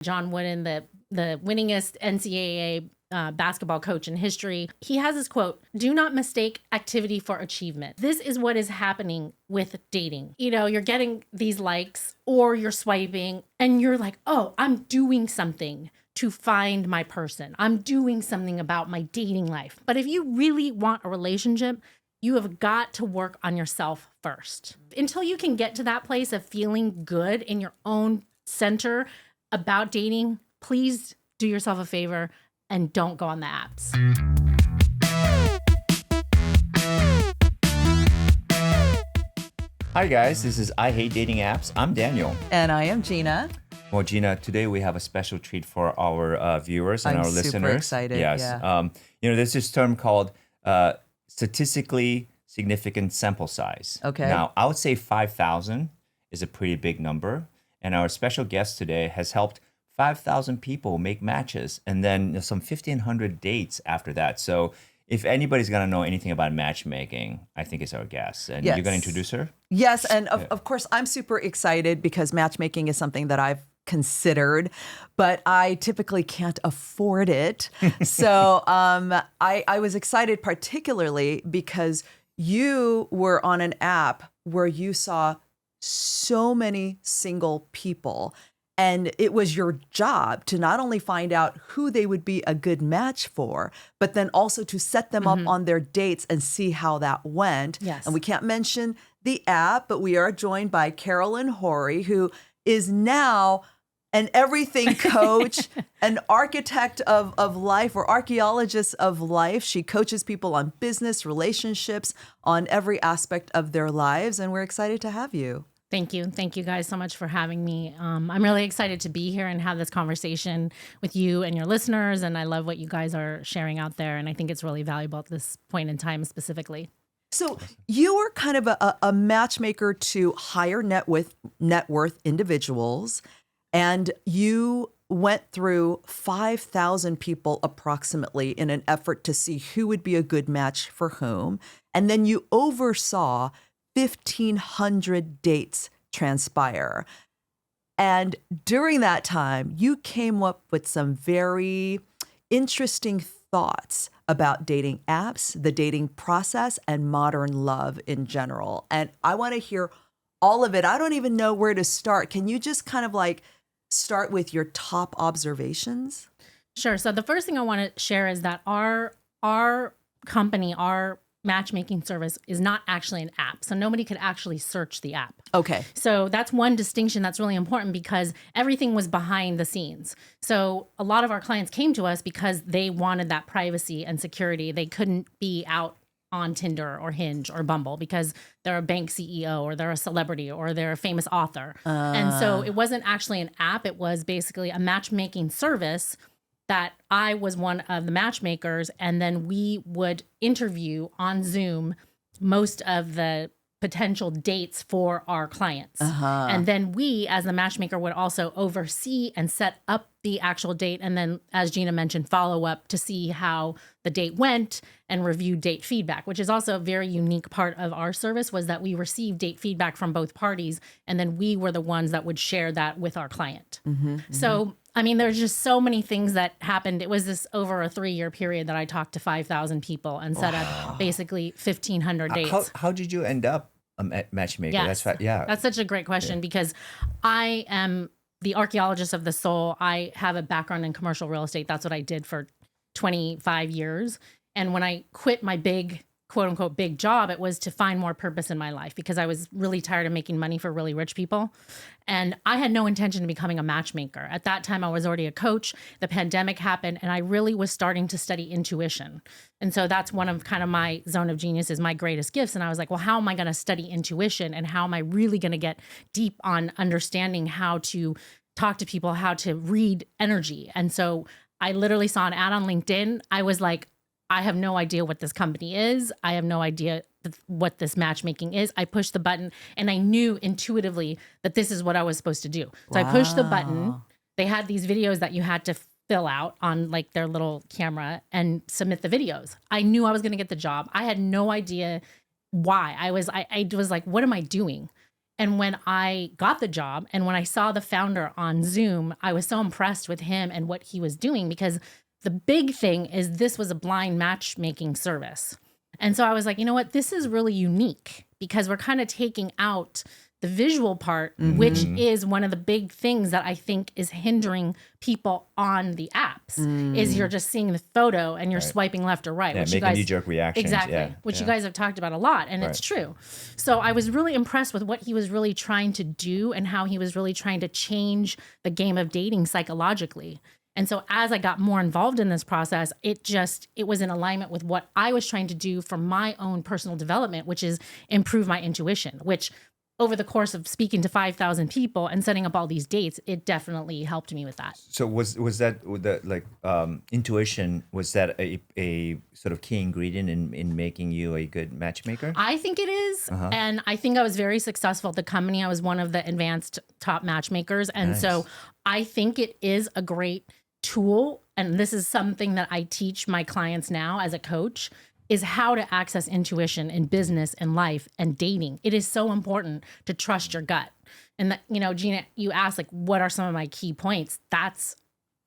John Wooden, the winningest NCAA basketball coach in history. He has this quote, "Do not mistake activity for achievement." This is what is happening with dating. You know, you're getting these likes or you're swiping and you're like, oh, I'm doing something to find my person. I'm doing something about my dating life. But if you really want a relationship, you have got to work on yourself first. Until you can get to that place of feeling good in your own center about dating, please do yourself a favor and don't go on the apps. Hi guys, this is I Hate Dating Apps. I'm Daniel. And I am Gina. Well, Gina, today we have a special treat for our viewers and our listeners. I'm super excited. Yes. Yeah. There's this term called statistically significant sample size. Okay. Now, I would say 5,000 is a pretty big number. And our special guest today has helped 5,000 people make matches and then some 1,500 dates after that. So if anybody's going to know anything about matchmaking, I think it's our guest. And Yes. you're going to introduce her? Yes, and of course, I'm super excited because matchmaking is something that I've considered, but I typically can't afford it. So I was excited particularly because you were on an app where you saw so many single people. And it was your job to not only find out who they would be a good match for, but then also to set them up on their dates and see how that went. Yes. And we can't mention the app, but we are joined by Carolyn Horry, who is now an everything coach, an architect of life or archaeologist of life. She coaches people on business, relationships, on every aspect of their lives. And we're excited to have you. Thank you. Thank you guys so much for having me. I'm really excited to be here and have this conversation with you and your listeners. And I love what you guys are sharing out there. And I think it's really valuable at this point in time specifically. So you were kind of a matchmaker to higher net worth individuals. And you went through 5,000 people approximately in an effort to see who would be a good match for whom. And then you oversaw 1,500 dates transpire. And during that time, you came up with some very interesting thoughts about dating apps, the dating process, and modern love in general. And I want to hear all of it. I don't even know where to start. Can you just kind of like start with your top observations? Sure. So the first thing I want to share is that our company, our matchmaking service is not actually an app. So nobody could actually search the app. Okay. So that's one distinction that's really important because everything was behind the scenes. So a lot of our clients came to us because they wanted that privacy and security. They couldn't be out on Tinder or Hinge or Bumble because they're a bank CEO or they're a celebrity or they're a famous author. And so it wasn't actually an app. It was basically a matchmaking service that I was one of the matchmakers, and then we would interview on Zoom most of the potential dates for our clients. And then we, as the matchmaker, would also oversee and set up the actual date. And then, as Gina mentioned, follow up to see how the date went and review date feedback, which is also a very unique part of our service, was that we receive date feedback from both parties. And then we were the ones that would share that with our client. So, I mean, there's just so many things that happened. It was this over a 3-year period that I talked to 5,000 people and set up basically 1,500 dates. How did you end up a matchmaker? Yes. That's such a great question because I am the archaeologist of the soul. I have a background in commercial real estate. That's what I did for 25 years. And when I quit my big, quote unquote, big job, it was to find more purpose in my life because I was really tired of making money for really rich people. And I had no intention of becoming a matchmaker. At that time, I was already a coach. The pandemic happened, and I really was starting to study intuition. And so that's one of kind of my zone of genius, is my greatest gifts. And I was like, well, how am I going to study intuition? And how am I really going to get deep on understanding how to talk to people, how to read energy? And so I literally saw an ad on LinkedIn. I was like, I have no idea what this company is. I have no idea what this matchmaking is. I pushed the button and I knew intuitively that this is what I was supposed to do. So I pushed the button. They had these videos that you had to fill out on like their little camera and submit the videos. I knew I was going to get the job. I had no idea why. I was like, what am I doing? And when I got the job and when I saw the founder on Zoom, I was so impressed with him and what he was doing, because the big thing is this was a blind matchmaking service. And so I was like, you know what, this is really unique, because we're kind of taking out the visual part, which is one of the big things that I think is hindering people on the apps, is you're just seeing the photo and you're swiping left or right. Yeah, which making you guys, knee-jerk reactions. Exactly, which you guys have talked about a lot, and it's true. So I was really impressed with what he was really trying to do and how he was really trying to change the game of dating psychologically. And so as I got more involved in this process, it was in alignment with what I was trying to do for my own personal development, which is improve my intuition, which over the course of speaking to 5,000 people and setting up all these dates, it definitely helped me with that. So was that intuition, was that a sort of key ingredient in making you a good matchmaker? I think it is. And I think I was very successful at the company. I was one of the advanced top matchmakers. And so I think it is a great tool. And this is something that I teach my clients now as a coach, is how to access intuition in business and life and dating. It is so important to trust your gut. And that, Gina, you asked like, what are some of my key points? That's,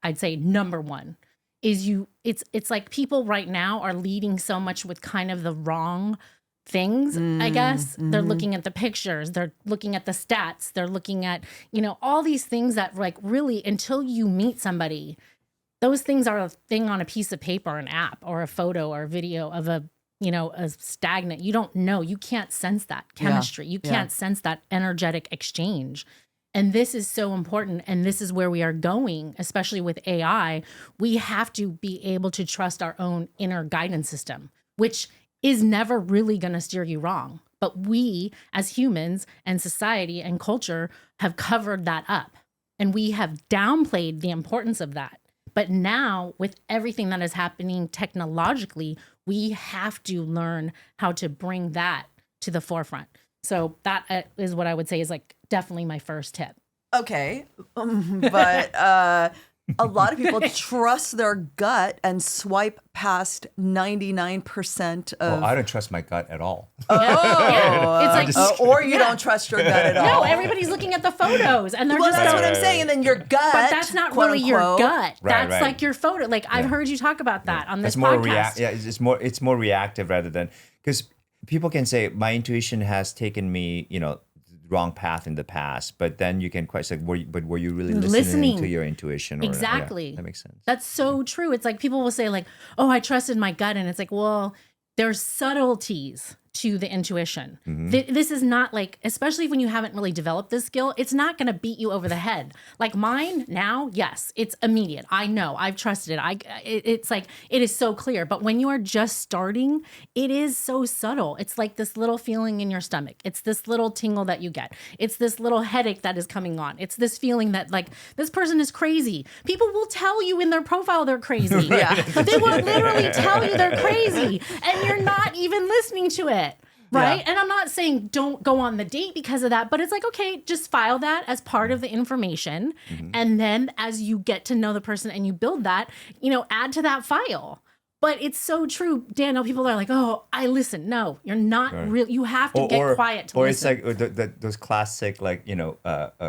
I'd say, number one is it's like people right now are leading so much with kind of the wrong things, I guess. They're looking at the pictures, they're looking at the stats, they're looking at, all these things that like really, until you meet somebody, those things are a thing on a piece of paper, an app, or a photo or a video of a stagnant. You don't know. You can't sense that chemistry. You can't sense that energetic exchange. And this is so important. And this is where we are going, especially with AI. We have to be able to trust our own inner guidance system, which is never really going to steer you wrong. But we as humans and society and culture have covered that up. And we have downplayed the importance of that. But now, with everything that is happening technologically, we have to learn how to bring that to the forefront. So that is what I would say is like definitely my first tip. Okay. But a lot of people trust their gut and swipe past 99% of... Well, I don't trust my gut at all. It's like, or you don't trust your gut at all. no, everybody's looking at the photos and they're Well, just that's like, what I'm saying. And then your gut, but that's not quote really your unquote, gut. Right, That's like your photo. Like I've heard you talk about that on this It's more podcast. it's more reactive rather than, because people can say my intuition has taken me, the wrong path in the past, but then you can question, like, were you really listening to your intuition? Or, Exactly. Yeah, that makes sense. That's so true. It's like people will say like, oh, I trusted my gut. And it's like, well, there's subtleties to the intuition. This is not like, especially when you haven't really developed this skill, it's not going to beat you over the head. Like mine now, yes, it's immediate. I know, I've trusted it. It's like, it is so clear. But when you are just starting, it is so subtle. It's like this little feeling in your stomach. It's this little tingle that you get. It's this little headache that is coming on. It's this feeling that like, this person is crazy. People will tell you in their profile they're crazy. But they will literally tell you they're crazy. And you're not even listening to it. Right. Yeah. And I'm not saying don't go on the date because of that, but it's like, okay, just file that as part of the information. And then as you get to know the person and you build that, add to that file. But it's so true, Daniel. People are like, oh, I listen. No, you're not real. You have to get quiet to listen. Or it's like those classic, like,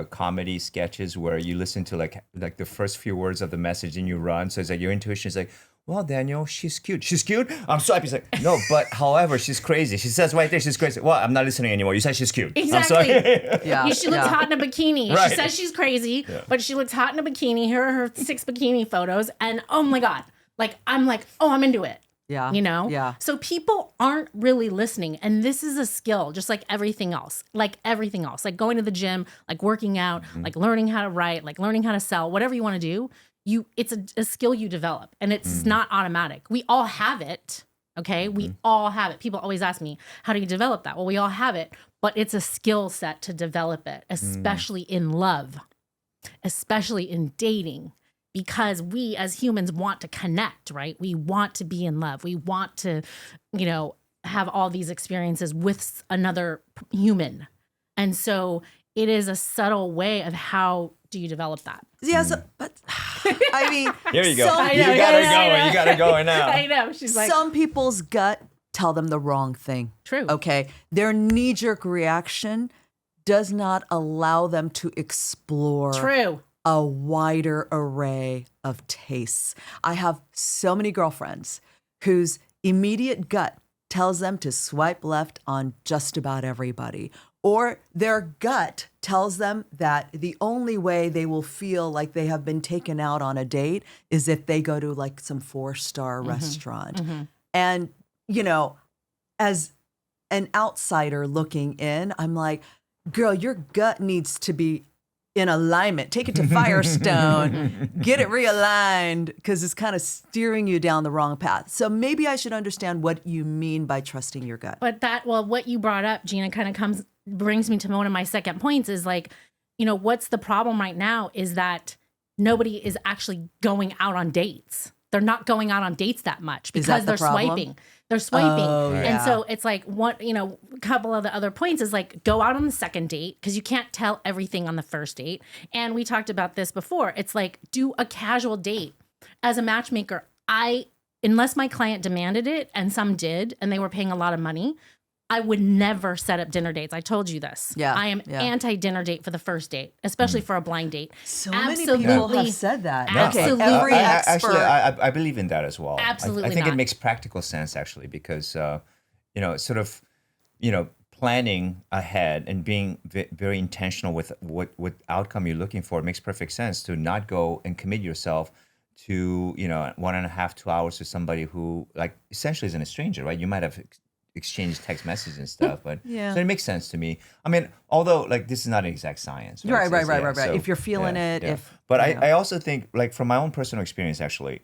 comedy sketches where you listen to like the first few words of the message and you run. So it's like your intuition is like, well, Daniel, she's cute. She's cute? I'm so happy. He's like, no, but however, she's crazy. She says right there, she's crazy. Well, I'm not listening anymore. You said she's cute. Exactly. I'm sorry. She looks hot in a bikini. Right. She says she's crazy, but she looks hot in a bikini. Here are her 6 bikini photos. And oh my God, like, I'm like, oh, I'm into it. Yeah. Yeah. So people aren't really listening. And this is a skill, just like everything else. Like going to the gym, like working out, like learning how to write, like learning how to sell, whatever you want to do. It's a skill you develop, and it's not automatic. We all have it. Okay. We all have it. People always ask me, how do you develop that? Well, we all have it, but it's a skill set to develop it, especially in love, especially in dating, because we as humans want to connect, right? We want to be in love. We want to, have all these experiences with another human. And so it is a subtle way of how do you develop that? Yeah, but I mean, Here you go. some- You got it going now. I know. She's like, some people's gut tell them the wrong thing. True. Okay. Their knee-jerk reaction does not allow them to explore True. a wider array of tastes. I have so many girlfriends whose immediate gut tells them to swipe left on just about everybody, or their gut tells them that the only way they will feel like they have been taken out on a date is if they go to like some 4-star restaurant. And, you know, as an outsider looking in, I'm like, girl, your gut needs to be in alignment. Take it to Firestone, get it realigned, because it's kind of steering you down the wrong path. So maybe I should understand what you mean by trusting your gut. But what you brought up, Gina, kind of brings me to one of my second points is like, you know, what's the problem right now is that nobody is actually going out on dates. They're not going out on dates that much because they're swiping. They're swiping. Oh, yeah. And so it's like a couple of the other points is like go out on the second date because you can't tell everything on the first date. And we talked about this before. It's like do a casual date. As a matchmaker, unless my client demanded it, and some did, and they were paying a lot of money, I would never set up dinner dates. I told you this. Yeah, I am anti-dinner date for the first date, especially for a blind date. So many people have said that. Absolutely. Okay, every expert. Actually, I believe in that as well. Absolutely I think not. it makes practical sense, actually, because, sort of, planning ahead and being very intentional with what outcome you're looking for, it makes perfect sense to not go and commit yourself to, 1.5, 2 hours with somebody who, like, essentially isn't a stranger, right? You might have exchange text messages and stuff, but so it makes sense to me. I mean, although like this is not an exact science, right? Right. So, if you're feeling it, but I also think like from my own personal experience, actually,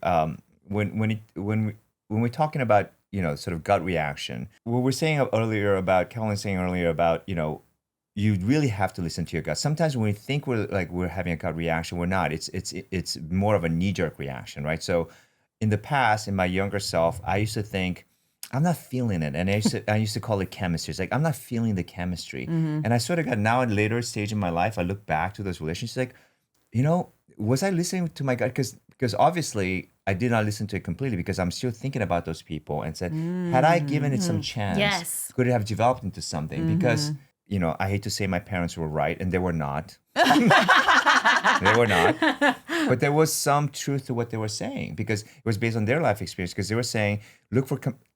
when we're talking about sort of gut reaction, what we're saying earlier about Carolyn's saying earlier about you really have to listen to your gut. Sometimes when we think we're having a gut reaction, we're not. It's more of a knee-jerk reaction, right? So in the past, in my younger self, I used to think, I'm not feeling it. And I used to call it chemistry. It's like, I'm not feeling the chemistry. And I sort of got now in later stage in my life, I look back to those relationships like, was I listening to my gut? Because obviously I did not listen to it completely because I'm still thinking about those people and said, had I given it some chance, could it have developed into something? Because, I hate to say my parents were right and they were not. They were not. But there was some truth to what they were saying because it was based on their life experience because they were saying,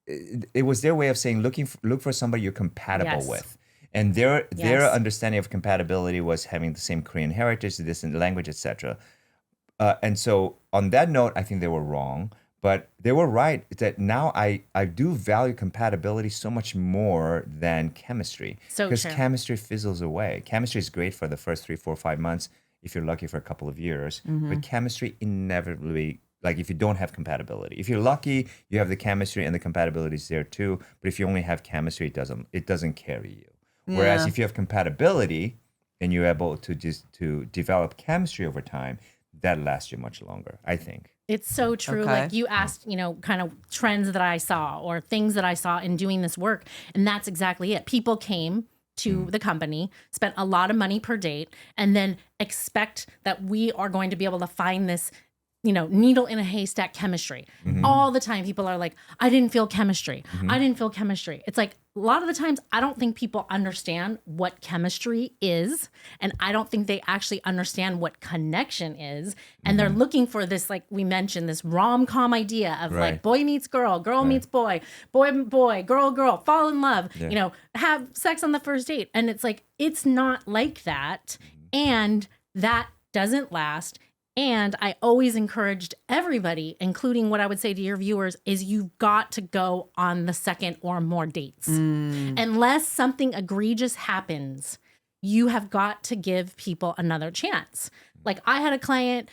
it was their way of saying, look for somebody you're compatible with. And their understanding of compatibility was having the same Korean heritage, this language, etc. And so on that note, I think they were wrong. But they were right that now I do value compatibility so much more than chemistry. Because chemistry fizzles away. Chemistry is great for the first 3, 4, 5 months if you're lucky for a couple of years. But chemistry inevitably, like if you don't have compatibility. If you're lucky, you have the chemistry and the compatibility is there too. But if you only have chemistry, it doesn't carry you. Whereas if you have compatibility and you're able to develop chemistry over time, that lasts you much longer, I think. It's so true. Okay. Like you asked, kind of trends that I saw or things that I saw in doing this work. And that's exactly it. People came to the company, spent a lot of money per date, and then expect that we are going to be able to find this, needle in a haystack chemistry. All the time people are like, I didn't feel chemistry. I didn't feel chemistry. It's like a lot of the times I don't think people understand what chemistry is. And I don't think they actually understand what connection is. And they're looking for this, like we mentioned, this rom-com idea of like boy meets girl, girl meets boy, boy, girl, fall in love, have sex on the first date. And it's like, it's not like that. And that doesn't last. And I always encouraged everybody, including what I would say to your viewers, is you've got to go on the second or more dates. Unless something egregious happens, you have got to give people another chance. Like I had a client,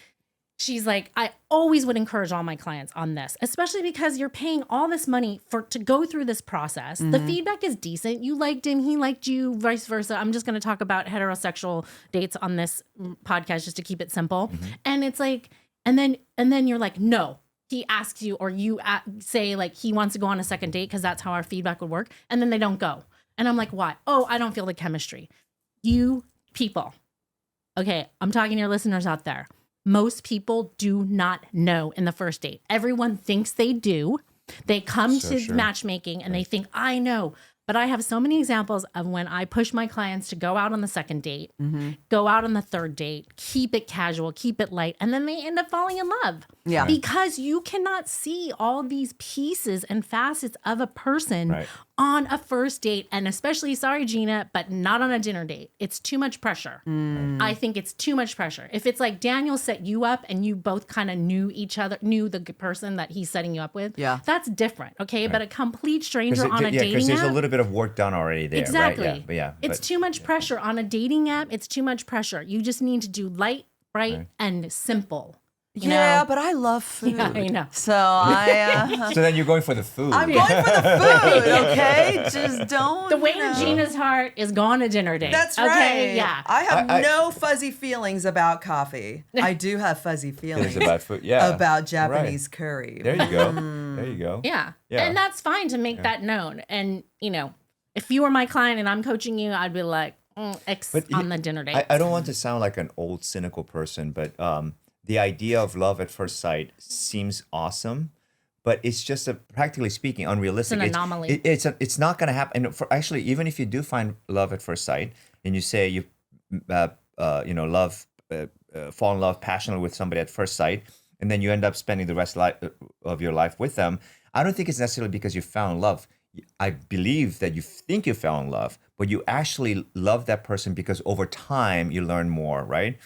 she's like, I always would encourage all my clients on this, especially because you're paying all this money to go through this process. The feedback is decent. You liked him, he liked you, vice versa. I'm just going to talk about heterosexual dates on this podcast just to keep it simple. And it's like, and then you're like, no, he asks you, or you say like he wants to go on a second date because that's how our feedback would work. And then they don't go. And I'm like, why? Oh, I don't feel the chemistry. You people. Okay, I'm talking to your listeners out there. Most people do not know in the first date. Everyone thinks they do. They come to matchmaking and they think, I know. But But I have so many examples of when I push my clients to go out on the second date, go out on the third date, keep it casual, keep it light, and then they end up falling in love. Yeah. Because you cannot see all these pieces and facets of a person on a first date. And especially, sorry, Gina, but not on a dinner date. It's too much pressure. I think it's too much pressure. If it's like Daniel set you up and you both kind of knew each other, knew the person that he's setting you up with, that's different. Okay. But a complete stranger on a dating app. Because there's a little bit of work done already there. Exactly. Right? It's too much pressure on a dating app. It's too much pressure. You just need to do light, bright, and simple. You know? But I love food. Yeah, I know. So I. So then you're going for the food. I'm going for the food, okay? Just don't. The way to Gina's heart is go on a dinner date. That's okay? right. Yeah. I have no fuzzy feelings about coffee. I do have fuzzy feelings about food. Yeah. about Japanese curry. There you go. There you go. Yeah. And that's fine to make that known. And, you know, if you were my client and I'm coaching you, I'd be like, X on the dinner date. I don't want to sound like an old cynical person, but the idea of love at first sight seems awesome, but it's just practically speaking unrealistic. It's an anomaly. It's not going to happen. And actually, even if you do find love at first sight, and you say you fall in love passionately with somebody at first sight, and then you end up spending the rest of your life with them, I don't think it's necessarily because you found love. I believe that you think you fell in love, but you actually love that person because over time you learn more, right?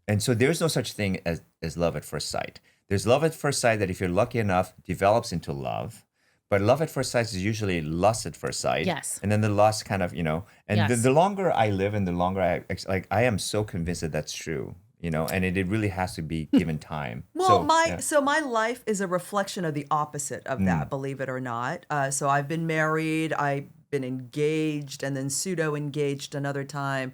And so there's no such thing as love at first sight. There's love at first sight that if you're lucky enough develops into love. But love at first sight is usually lust at first sight. Yes. And then the lust kind of, and the longer I live and the longer I am so convinced that that's true, and it really has to be given time. Well, my life is a reflection of the opposite of that, believe it or not. So I've been married, I've been engaged, and then pseudo engaged another time.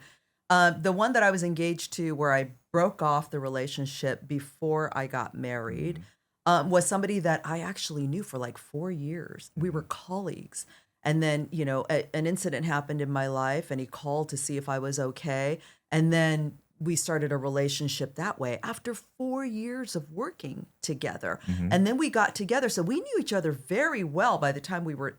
The one that I was engaged to, where I broke off the relationship before I got married, was somebody that I actually knew for like 4 years. We were colleagues. And then, an incident happened in my life and he called to see if I was okay. And then we started a relationship that way after 4 years of working together. And then we got together. So we knew each other very well by the time we were,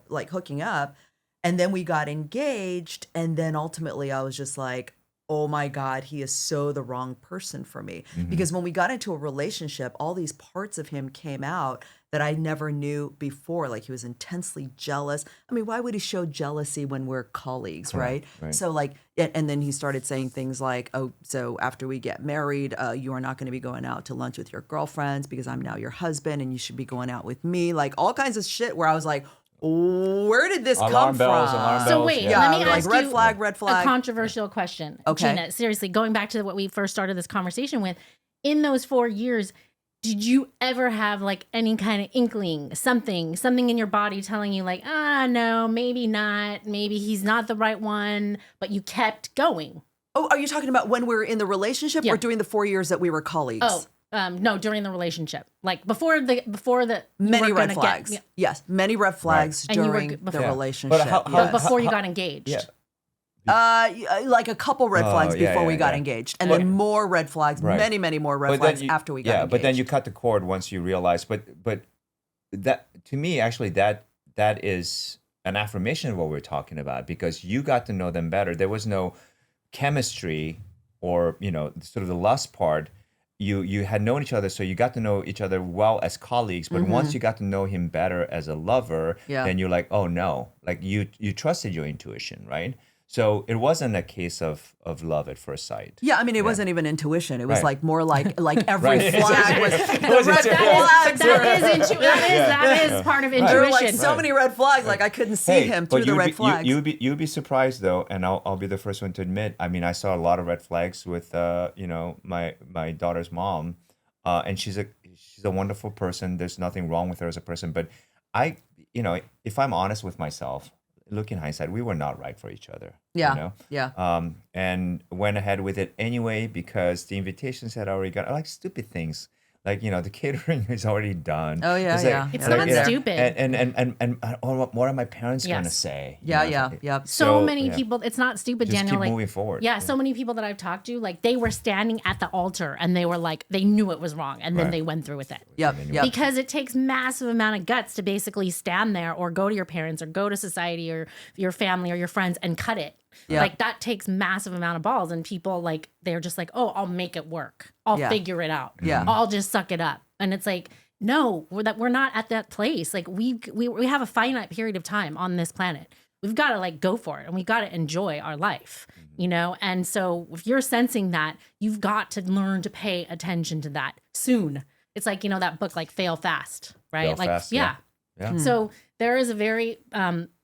like hooking up. And then we got engaged. And then ultimately I was just like, oh my God, he is so the wrong person for me. Because when we got into a relationship, all these parts of him came out that I never knew before. Like he was intensely jealous. I mean, why would he show jealousy when we're colleagues, right? So like, and then he started saying things like, oh, so after we get married, you are not going to be going out to lunch with your girlfriends because I'm now your husband and you should be going out with me. Like all kinds of shit where I was like, where did this come from? So wait, let me ask red you flag. a controversial question. Okay. Gina, seriously, going back to what we first started this conversation with, in those 4 years, did you ever have like any kind of inkling, something in your body telling you like, no, maybe not, maybe he's not the right one, but you kept going? Oh, are you talking about when we were in the relationship or during the 4 years that we were colleagues? Oh. No, during the relationship, like before the many red flags. Yes, many red flags during the relationship. But before you got engaged. Like a couple red flags before we got engaged, and then more red flags, many more red flags after we got engaged. But then you cut the cord once you realize. But that to me actually that is an affirmation of what we're talking about because you got to know them better. There was no chemistry or sort of the lust part. You had known each other, so you got to know each other well as colleagues. But once you got to know him better as a lover, then you're like, oh no, like you trusted your intuition, right? So it wasn't a case of love at first sight. Yeah, I mean, it wasn't even intuition. It was like more like every flag was the red flags. That is part of intuition. There were like so many red flags, like I couldn't see him through the red flags. You'd be surprised though, and I'll be the first one to admit. I mean, I saw a lot of red flags with my daughter's mom, and she's a wonderful person. There's nothing wrong with her as a person, but if I'm honest with myself. Look in hindsight, we were not right for each other. And went ahead with it anyway because the invitations had already got like stupid things Like, the catering is already done. Oh, yeah, It's yeah. It's Yeah, not yeah. stupid. And what are my parents going to Yes. say? Yeah, yeah, yeah. So many people, it's not stupid, Just Daniel. keep like, moving forward. Yeah, so many people that I've talked to, like they were standing at the altar and they were like, they knew it was wrong, and then Right. they went through with it. Yep, yep. Because it takes massive amount of guts to basically stand there or go to your parents or go to society or your family or your friends and cut it. Yeah. Like that takes massive amount of balls, and people like they're just like, oh, I'll make it work. I'll Yeah. figure it out. Yeah. I'll just suck it up. And it's like, no, we're not at that place. Like we have a finite period of time on this planet. We've got to like go for it, and we got to enjoy our life, And so if you're sensing that, you've got to learn to pay attention to that soon. It's like, that book, like Fail Fast, right? Fail like, Fast, yeah. Yeah. So there is a very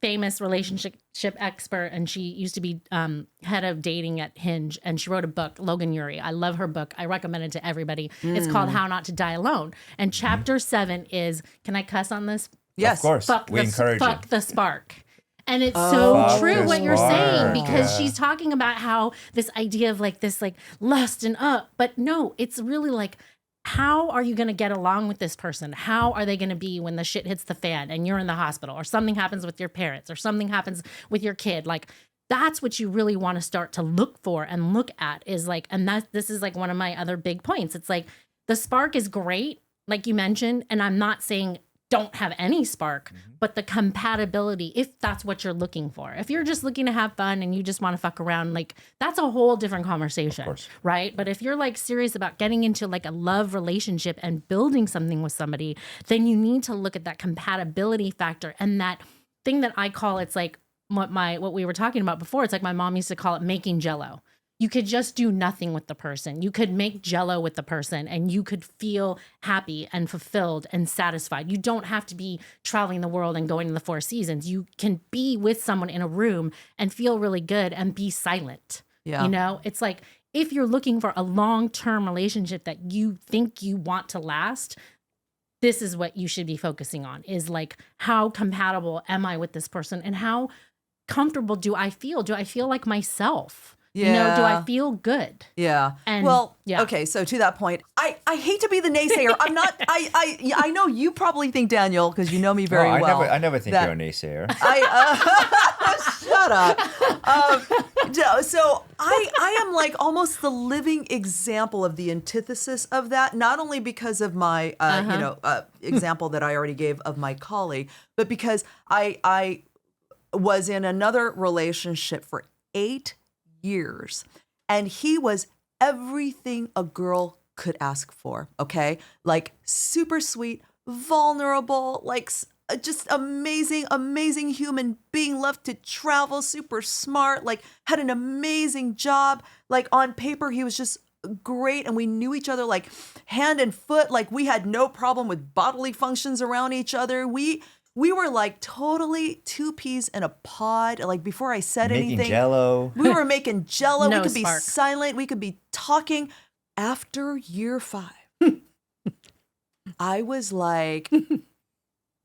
famous relationship expert, and she used to be head of dating at Hinge, and she wrote a book, Logan Uri. I love her book. I recommend it to everybody. It's called How Not to Die Alone. And chapter 7 is, can I cuss on this? Yes. Of course. We encourage Fuck it. the spark. And it's so Fuck true the what you're saying, spark. because Yeah. she's talking about how this idea of like this like lust and but no, it's really like, how are you going to get along with this person? How are they going to be when the shit hits the fan and you're in the hospital, or something happens with your parents, or something happens with your kid? Like, that's what you really want to start to look for and look at, is like, and this is like one of my other big points. It's like the spark is great, like you mentioned, and I'm not saying don't have any spark, but the compatibility, if that's what you're looking for. If you're just looking to have fun and you just want to fuck around, like that's a whole different conversation, right? But if you're like serious about getting into like a love relationship and building something with somebody, then you need to look at that compatibility factor, and that thing that I call, it's like what we were talking about before. It's like my mom used to call it making Jello. You could just do nothing with the person. You could make Jello with the person, and you could feel happy and fulfilled and satisfied. You don't have to be traveling the world and going to the 4 seasons. You can be with someone in a room and feel really good and be silent. Yeah. It's like, if you're looking for a long-term relationship that you think you want to last, this is what you should be focusing on, is like, how compatible am I with this person, and how comfortable do I feel? Do I feel like myself? Do I feel good? Yeah. And okay. So to that point, I hate to be the naysayer. I'm not. I know you probably think, Daniel, because you know me very well. I never think you're a naysayer. Shut up. So I am like almost the living example of the antithesis of that. Not only because of my example that I already gave of my colleague, but because I was in another relationship for 8 years, and he was everything a girl could ask for. Okay, like super sweet, vulnerable, like just amazing human being, loved to travel, super smart, like had an amazing job. Like on paper, he was just great, and we knew each other like hand and foot. Like we had no problem with bodily functions around each other. We were like totally 2 peas in a pod. Like before I said Making anything, Jello. we were making Jello. No we could spark. be silent. We could be talking. After year 5, I was like,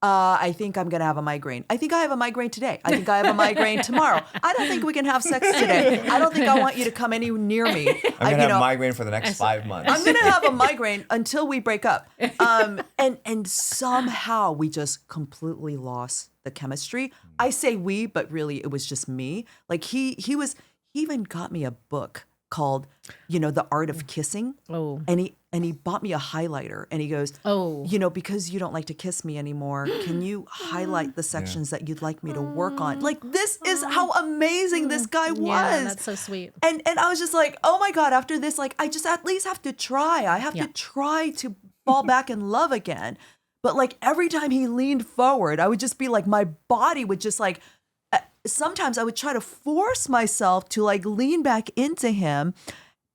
I think I'm going to have a migraine. I think I have a migraine today. I think I have a migraine tomorrow. I don't think we can have sex today. I don't think I want you to come any near me. I'm going to have a migraine for the next 5 months. I'm going to have a migraine until we break up. And somehow we just completely lost the chemistry. I say we, but really it was just me. Like he even got me a book called, The Art of Kissing. Oh. And he bought me a highlighter, and he goes, because you don't like to kiss me anymore, can you highlight the sections that you'd like me to work on? Like, this is how amazing this guy was. Yeah, that's so sweet. And I was just like, oh my God, after this, like, I just at least have to try. I have to try to fall back in love again. But like every time he leaned forward, I would just be like, my body would just like, sometimes I would try to force myself to like lean back into him.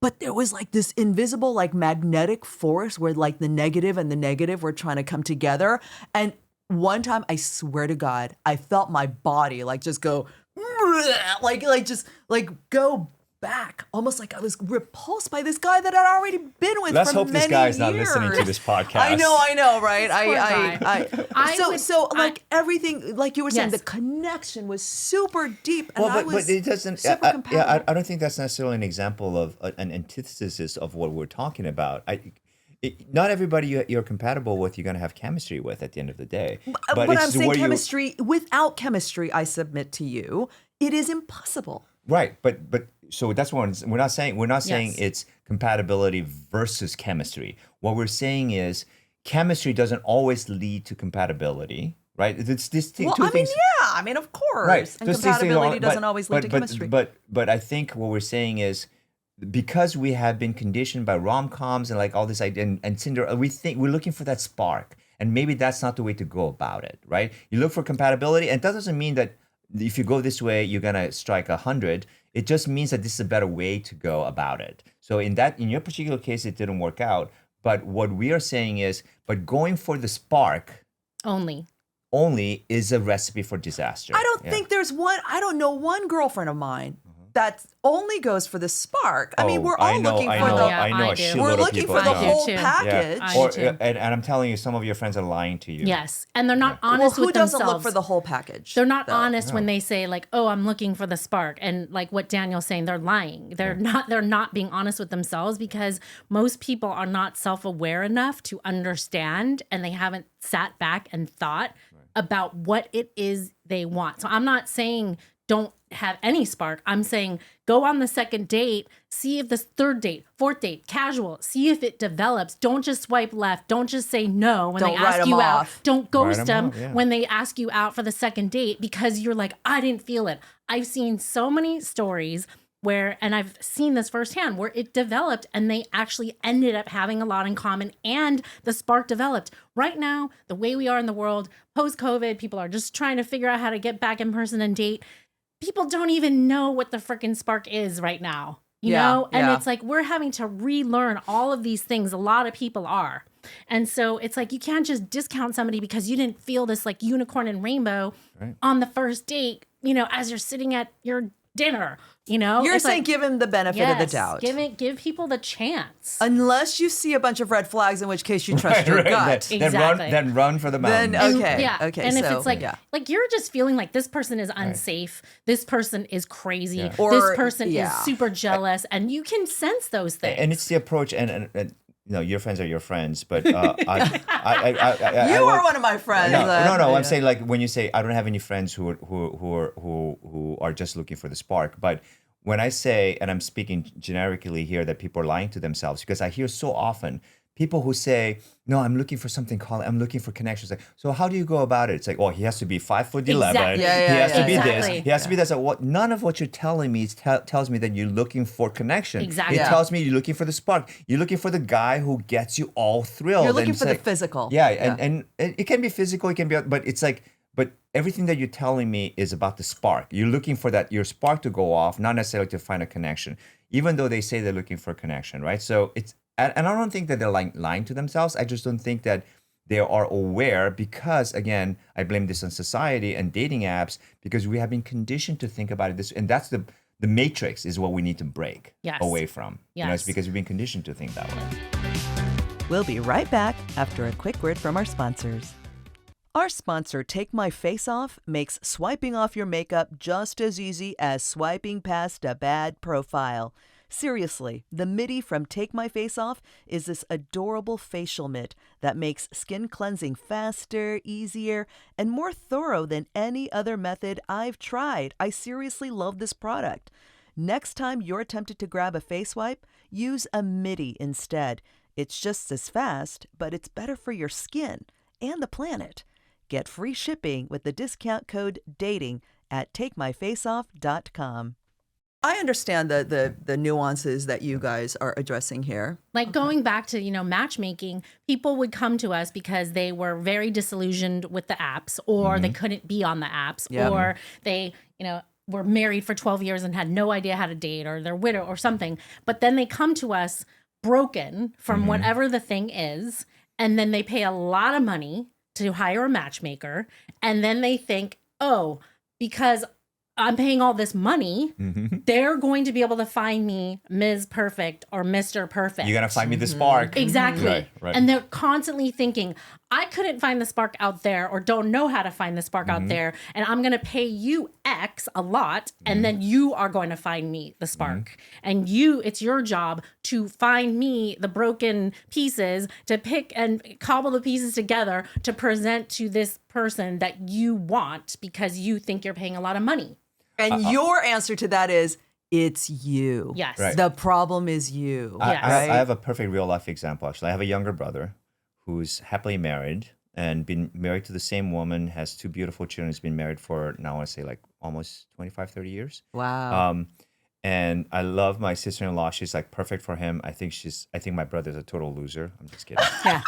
But there was like this invisible like magnetic force where like the negative and the negative were trying to come together. And one time, I swear to God, I felt my body like just go, like just like go back, almost like I was repulsed by this guy that I'd already been with. Let's for hope many this guy is not years. listening to this podcast. I know, right? So I- everything, like you were saying, Yes. the connection was super deep, and Well, I but was it doesn't. super compatible. I don't think that's necessarily an example of an antithesis of what we're talking about. not everybody you're compatible with, you're going to have chemistry with at the end of the day. But I'm it's saying where chemistry, without chemistry, I submit to you, it is impossible. Right, but so that's what we're not saying. We're not saying Yes. it's compatibility versus chemistry. What we're saying is chemistry doesn't always lead to compatibility, right? It's this two things. I mean, of course. Right, And those things compatibility are- doesn't always lead to chemistry. But I think what we're saying is because we have been conditioned by rom-coms and like all this idea and Tinder, we think we're looking for that spark, and maybe that's not the way to go about it, right? You look for compatibility, and that doesn't mean that if you go this way, you're gonna strike 100. It just means that this is a better way to go about it. So in your particular case, it didn't work out. But what we are saying is, but going for the spark Only. is a recipe for disaster. I don't think I don't know one girlfriend of mine that only goes for the spark. I mean, Oh, we're all looking for I know I a do. shitload we're of looking people for the don't. whole too. package. I Or, do too. and I'm telling you, some of your friends are lying to you. Yes. And they're not Well, honest who with doesn't themselves. look for the whole package? They're not honest when they say like, "Oh, I'm looking for the spark," and like what Daniel's saying, they're lying. They're not. They're not being honest with themselves because most people are not self-aware enough to understand, and they haven't sat back and thought about what it is they want. So I'm not saying don't have any spark. I'm saying go on the second date, see if this third date, fourth date, casual, see if it develops. Don't just swipe left. Don't just say no when Don't they write ask 'em you out. off. Don't ghost Write 'em them off, yeah. when they ask you out for the second date because you're like, I didn't feel it. I've seen so many stories where, and I've seen this firsthand, where it developed and they actually ended up having a lot in common and the spark developed. Right now, the way we are in the world, post-COVID, people are just trying to figure out how to get back in person and date. People don't even know what the freaking spark is right now, you Yeah, know? And yeah. it's like we're having to relearn all of these things. A lot of people are. And so it's like you can't just discount somebody because you didn't feel this like unicorn and rainbow on the first date, you know, as you're sitting at your dinner, you know? You're It's saying like, give him the benefit of the doubt. Give people the chance. Unless you see a bunch of red flags, in which case you trust your Right. gut. Exactly. Then run for the mountains. Then, okay. Yeah. Okay. And if so, it's like, yeah. like you're just feeling like this person is unsafe, this person is crazy, Or- this person is yeah. super jealous, and you can sense those things. And it's the approach, and you know, your friends are your friends, but I You want- are one of my friends. No, yeah. I'm saying like when you say I don't have any friends who are just looking for the spark, but when I say, and I'm speaking generically here, that people are lying to themselves because I hear so often people who say, "No, I'm looking for something called I'm looking for connections." Like, so how do you go about it? It's like, oh, he has to be 5'11". Exactly. Yeah, He has to be Exactly. this. He has to be this. What? None of what you're telling me tells me that you're looking for connection. Exactly. It Yeah. tells me you're looking for the spark. You're looking for the guy who gets you all thrilled. You're looking and for the say- physical. Yeah, Yeah. and it can be physical. It can be, but it's like. But everything that you're telling me is about the spark. You're looking for that your spark to go off, not necessarily to find a connection. Even though they say they're looking for a connection, right? So it's, and I don't think that they're lying to themselves. I just don't think that they are aware because, again, I blame this on society and dating apps because we have been conditioned to think about it this, and that's the matrix is what we need to break Yes. away from. You know, it's Yes. because we've been conditioned to think that way. We'll be right back after a quick word from our sponsors. Our sponsor, Take My Face Off, makes swiping off your makeup just as easy as swiping past a bad profile. Seriously, the MIDI from Take My Face Off is this adorable facial mitt that makes skin cleansing faster, easier, and more thorough than any other method I've tried. I seriously love this product. Next time you're tempted to grab a face wipe, use a MIDI instead. It's just as fast, but it's better for your skin and the planet. Get free shipping with the discount code DATING at takemyfaceoff.com. I understand the nuances that you guys are addressing here. Like going back to, you know, matchmaking, people would come to us because they were very disillusioned with the apps or they couldn't be on the apps Yeah. or they, you know, were married for 12 years and had no idea how to date or they're widow or something. But then they come to us broken from whatever the thing is. And then they pay a lot of money to hire a matchmaker. And then they think, oh, because I'm paying all this money, they're going to be able to find me Ms. Perfect or Mr. Perfect. You're gonna find me the spark. Exactly. Right. And they're constantly thinking, I couldn't find the spark out there or don't know how to find the spark out there. And I'm going to pay you X a lot, and then you are going to find me the spark. And it's your job to find me the broken pieces, to pick and cobble the pieces together to present to this person that you want because you think you're paying a lot of money. And your answer to that is, it's you. Yes. Right. The problem is you. Yes. I have a perfect real life example, actually. I have a younger brother who's happily married and been married to the same woman, has 2 beautiful children, has been married for now, I want to say like almost 25, 30 years. Wow. And I love my sister-in-law. She's like perfect for him. I think my brother's a total loser. I'm just kidding. Yeah.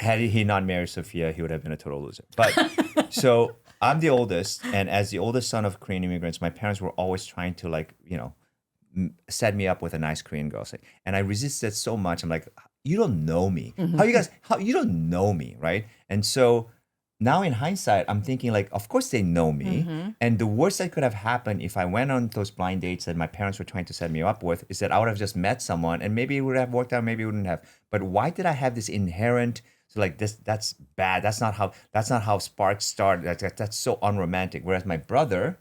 Had he not married Sophia, he would have been a total loser. But so I'm the oldest, and as the oldest son of Korean immigrants, my parents were always trying to set me up with a nice Korean girl. And I resisted so much. I'm like, you don't know me. How you don't know me, right? And so now in hindsight, I'm thinking like, of course they know me. And the worst that could have happened if I went on those blind dates that my parents were trying to set me up with is that I would have just met someone and maybe it would have worked out, maybe it wouldn't have. But why did I have this inherent that's bad. That's not how sparks start. That's so unromantic. Whereas my brother,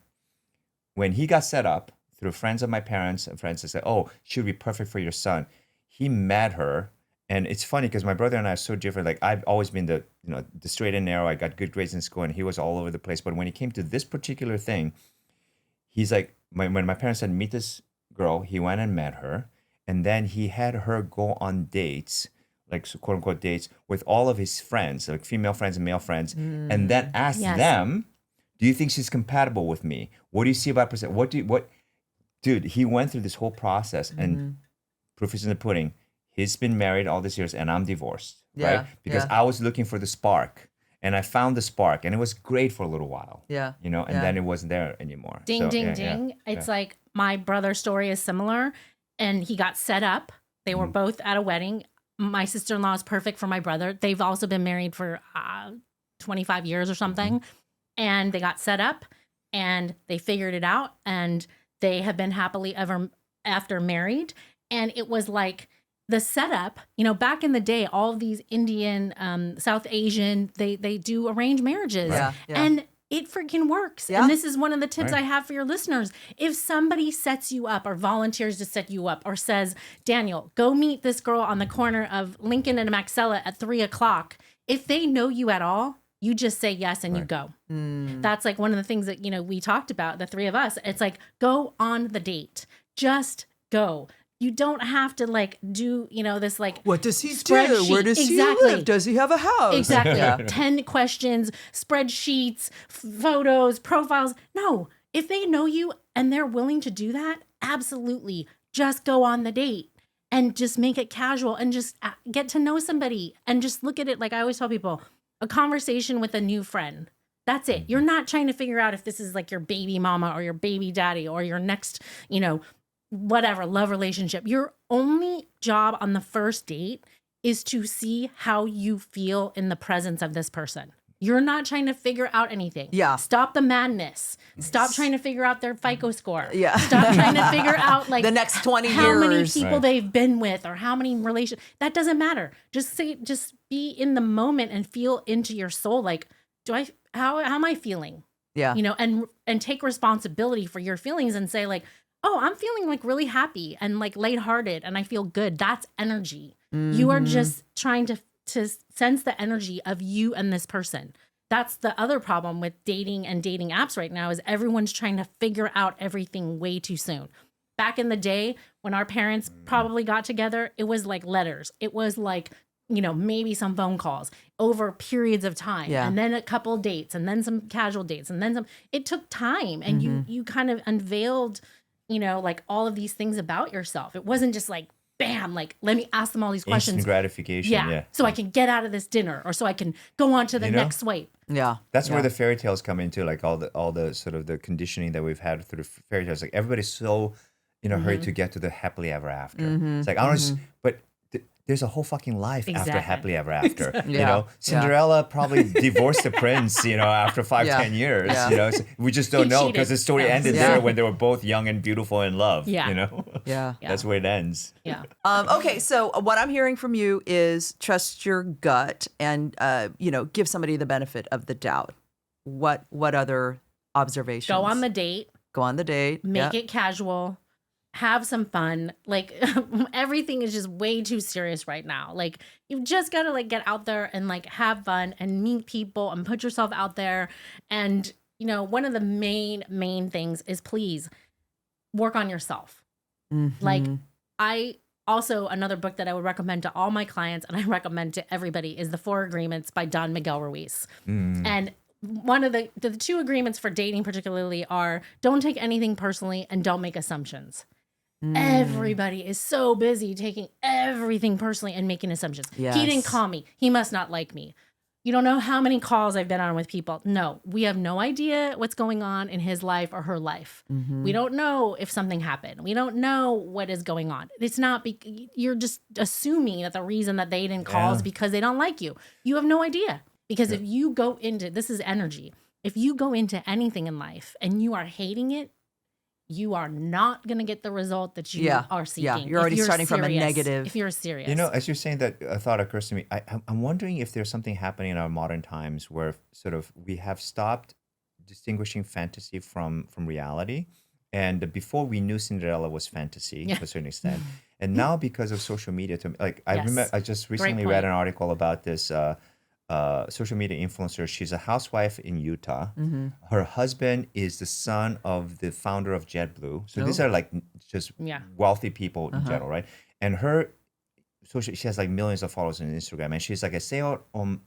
when he got set up through friends of my parents and friends that said, oh, she would be perfect for your son, he met her. And it's funny because my brother and I are so different. Like I've always been the straight and narrow. I got good grades in school, and he was all over the place. But when it came to this particular thing, he's like, when my parents said meet this girl, he went and met her, and then he had her go on dates, like quote unquote dates, with all of his friends, like female friends and male friends, and then asked them, "Do you think she's compatible with me? What do you see about percent? Dude, he went through this whole process, and proof is in the pudding. He's been married all these years, and I'm divorced, right? Because I was looking for the spark, and I found the spark, and it was great for a little while. Yeah. And then it wasn't there anymore. Ding, ding, ding. It's like my brother's story is similar, and he got set up. They were both at a wedding. My sister-in-law is perfect for my brother. They've also been married for 25 years or something, and they got set up, and they figured it out, and they have been happily ever after married. And it was like, the setup, back in the day, all of these Indian, South Asian, they do arranged marriages. Yeah. And it freaking works. Yeah. And this is one of the tips I have for your listeners. If somebody sets you up or volunteers to set you up or says, Daniel, go meet this girl on the corner of Lincoln and Maxella at 3:00. If they know you at all, you just say yes and you go. That's like one of the things that, we talked about, the three of us. It's like, go on the date. Just go. You don't have to do, this what does he do? spreadsheet. Where does he live? Does he have a house? Exactly. 10 questions, spreadsheets, photos, profiles. No, if they know you and they're willing to do that, absolutely. Just go on the date and just make it casual and just get to know somebody and just look at it. Like I always tell people, a conversation with a new friend. That's it. You're not trying to figure out if this is like your baby mama or your baby daddy or your next, whatever, love relationship. Your only job on the first date is to see how you feel in the presence of this person. You're not trying to figure out anything. Yeah. Stop the madness. Stop trying to figure out their FICO score. Yeah. Stop trying to figure out the next 20 how years. many people they've been with or how many relations. That doesn't matter. Just be in the moment and feel into your soul. Like, how am I feeling? Yeah. And take responsibility for your feelings and say like, oh, I'm feeling like really happy and like lighthearted and I feel good. That's energy. You are just trying to sense the energy of you and this person. That's the other problem with dating and dating apps right now is everyone's trying to figure out everything way too soon. Back in the day when our parents probably got together, it was like letters. It was like, maybe some phone calls over periods of time and then a couple dates and then some casual dates and then some. It took time and you kind of unveiled like all of these things about yourself. It wasn't just like, bam, like, let me ask them all these questions. Instant gratification. Yeah. So I can get out of this dinner or so I can go on to the next swipe. Yeah. That's where the fairy tales come into, like all the sort of the conditioning that we've had through fairy tales. Like everybody's so in a hurry to get to the happily ever after. It's like, I don't but there's a whole fucking life after happily ever after. Cinderella probably divorced the prince, after 5-10 years. So we just don't know because the story ended there when they were both young and beautiful in love. That's where it ends. Okay, so what I'm hearing from you is trust your gut and give somebody the benefit of the doubt. What other observations. Go on the date, Go on the date. make it casual, have some fun. Like everything is just way too serious right now. Like you've just got to like get out there and like have fun and meet people and put yourself out there. And, you know, one of the main things is please work on yourself. Like I also, another book that I would recommend to all my clients and I recommend to everybody is The 4 Agreements by Don Miguel Ruiz. And one of the 2 agreements for dating particularly are don't take anything personally and don't make assumptions. Everybody is so busy taking everything personally and making assumptions. Yes. He didn't call me. He must not like me. You don't know how many calls I've been on with people. No, we have no idea what's going on in his life or her life. We don't know if something happened. We don't know what is going on. It's not, you're just assuming that the reason that they didn't call is because they don't like you. You have no idea. Because if you go into, this is energy. If you go into anything in life and you are hating it, you are not going to get the result that you are seeking. Yeah, you're already starting from a negative. If you're serious. You know, as you're saying that, a thought occurs to me. I'm wondering if there's something happening in our modern times where sort of we have stopped distinguishing fantasy from reality. And before we knew Cinderella was fantasy to a certain extent. And now because of social media, I remember I just recently read an article about this social media influencer. She's a housewife in Utah. Her husband is the son of the founder of JetBlue. So these are like just wealthy people in general, right? And she has like millions of followers on Instagram, and she's like a stay-at-home.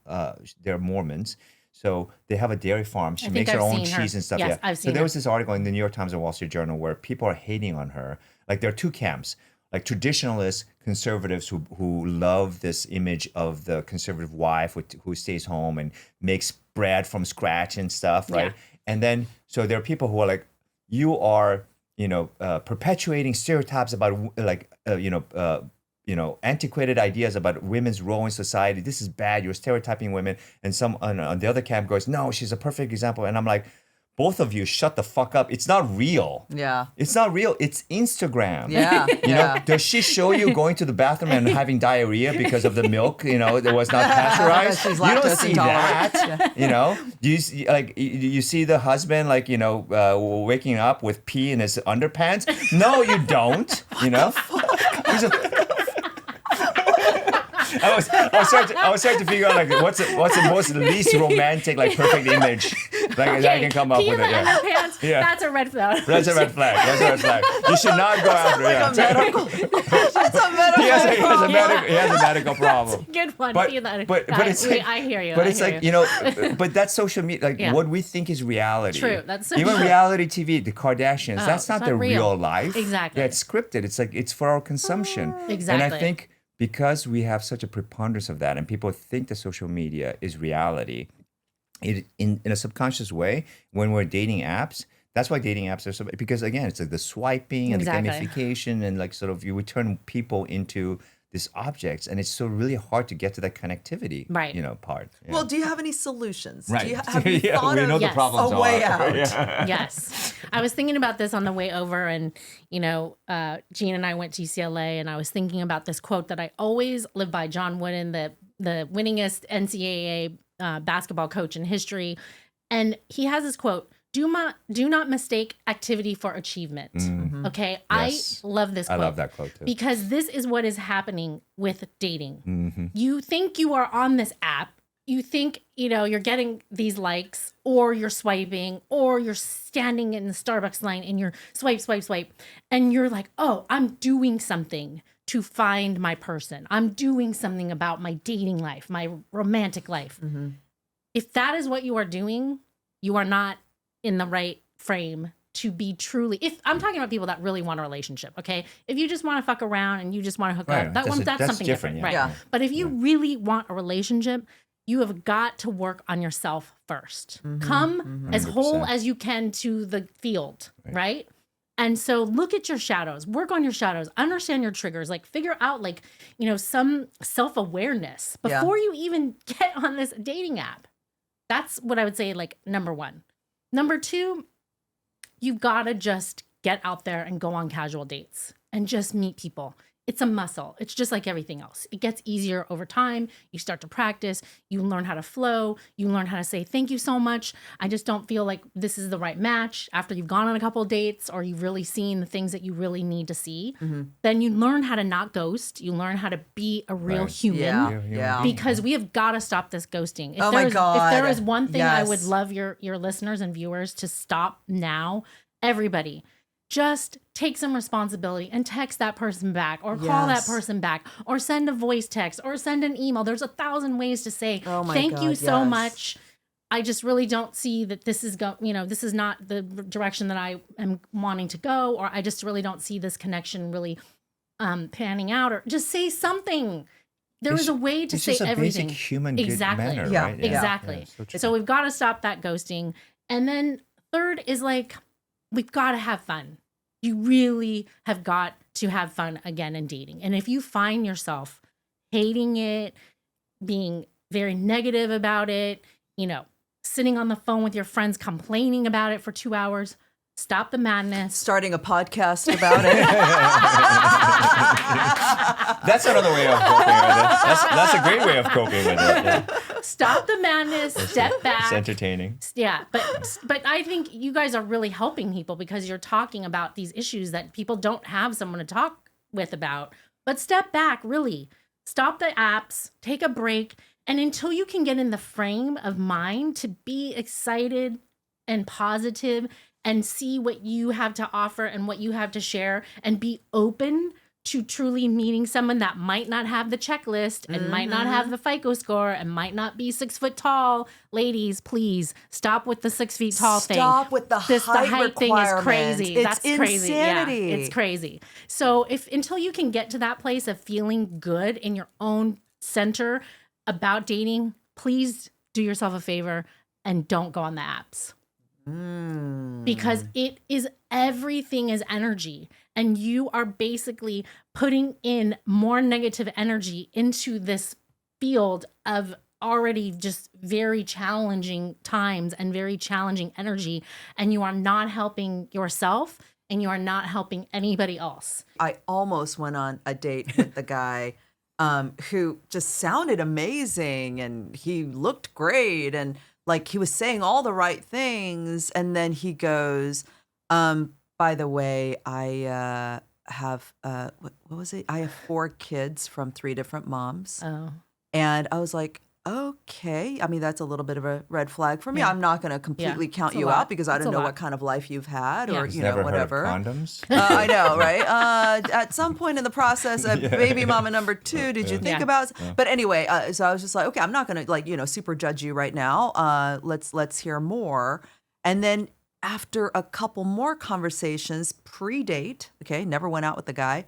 They're Mormons, so they have a dairy farm. She makes her own cheese and stuff. Yes, I've seen so there was this article in the New York Times and Wall Street Journal where people are hating on her. Like there are 2 camps. Like traditionalist conservatives who love this image of the conservative wife who stays home and makes bread from scratch and stuff, right? And then so there are people who are like, you are, perpetuating stereotypes about antiquated ideas about women's role in society. This is bad. You're stereotyping women. And some on the other camp goes, no, she's a perfect example. And I'm like, both of you shut the fuck up. It's not real. Yeah. It's not real. It's Instagram. Yeah. You know, does she show you going to the bathroom and having diarrhea because of the milk, that was not pasteurized? She's You don't lactose see intolerant. that. Do you see, you see the husband waking up with pee in his underpants? No, you don't. I was trying to figure out what's the least romantic perfect image that I can come up with. Underpants, that's a red flag. That's a red flag. You should not go after it. That's a medical. He has a medical problem. Good one. But it's I hear you. But it's but that's social media. What we think is reality. True. That's so even true. reality TV, the Kardashians. That's not it's the not real life. Exactly. Yeah, it's scripted. It's for our consumption. Exactly. And I think because we have such a preponderance of that, and people think that social media is reality, in a subconscious way, when we're dating apps, that's why dating apps are so, because again, it's the swiping and the gamification and you would turn people into these objects, and it's so really hard to get to that connectivity, part. Yeah. Well, do you have any solutions? Right. Do you, have you thought we of know the problems a way are. out? Yes. I was thinking about this on the way over, and, Gene and I went to UCLA, and I was thinking about this quote that I always live by, John Wooden, the winningest NCAA basketball coach in history. And he has this quote, do not mistake activity for achievement. Okay. Yes. I love this quote. I love that quote too. Because this is what is happening with dating. You think you are on this app. You think, you're getting these likes, or you're swiping, or you're standing in the Starbucks line and you're swipe. And you're like, oh, I'm doing something to find my person. I'm doing something about my dating life, my romantic life. If that is what you are doing, you are not in the right frame to be truly, if I'm talking about people that really want a relationship, okay? If you just want to fuck around and you just want to hook up, that's something different, right? Yeah. But if you really want a relationship, you have got to work on yourself first. Come as whole 100%. as you can to the field, right? And so look at your shadows, work on your shadows, understand your triggers, figure out some self-awareness before you even get on this dating app. That's what I would say, number 1. Number 2, you've got to just get out there and go on casual dates and just meet people. it's a muscle. It's just like everything else. It gets easier over time. You start to practice. You learn how to flow. You learn how to say, thank you so much. I just don't feel like this is the right match. After you've gone on a couple of dates or you've really seen the things that you really need to see, then you learn how to not ghost. You learn how to be a real human. Yeah. Because we have got to stop this ghosting. If Oh my God. If there is one thing I Yes. would love your listeners and viewers to stop now, everybody, just take some responsibility and text that person back or call that Yes. person back or send a voice text or send an email. There's 1,000 ways to say, Oh my thank you God, so yes. much. I just really don't see that this is this is not the direction that I am wanting to go, or I just really don't see this connection really panning out, or just say something. There is a way to It's say just a everything. basic human Exactly. good manner, Yeah. right? Exactly. Yeah, so true. So we've got to stop that ghosting. And then third is like, we've got to have fun. You really have got to have fun again in dating. And if you find yourself hating it, being very negative about it, sitting on the phone with your friends complaining about it for 2 hours, stop the madness. Starting a podcast about it. That's another way of coping with it. That's a great way of coping with it. Yeah. Stop the madness, step back. It's entertaining. Yeah, but I think you guys are really helping people because you're talking about these issues that people don't have someone to talk with about. But step back, really. Stop the apps, take a break, and until you can get in the frame of mind to be excited and positive and see what you have to offer and what you have to share and be open to truly meeting someone that might not have the checklist and might not have the FICO score and might not be 6 foot tall. Ladies, please stop with the 6 feet tall thing. Stop with the The height thing is requirement. crazy. It's That's crazy. insanity. Yeah, it's crazy. So until you can get to that place of feeling good in your own center about dating, please do yourself a favor and don't go on the apps. Because everything is energy, and you are basically putting in more negative energy into this field of already just very challenging times and very challenging energy, and you are not helping yourself and you are not helping anybody else. I almost went on a date with the guy who just sounded amazing and he looked great and like he was saying all the right things. And then he goes, by the way, I have, what was it? I have 4 kids from 3 different moms. Oh. And I was like, okay. I mean, that's a little bit of a red flag for me. I'm not going to completely count it's a you lot. out because I It's don't a know lot. what kind of life you've had Yeah. or, He's Never whatever. heard of condoms. I know, right? At some point in the process of baby mama number 2, did you think about? But anyway, so I was just like, okay, I'm not going to super judge you right now. Let's hear more. And then after a couple more conversations pre-date, okay, never went out with the guy.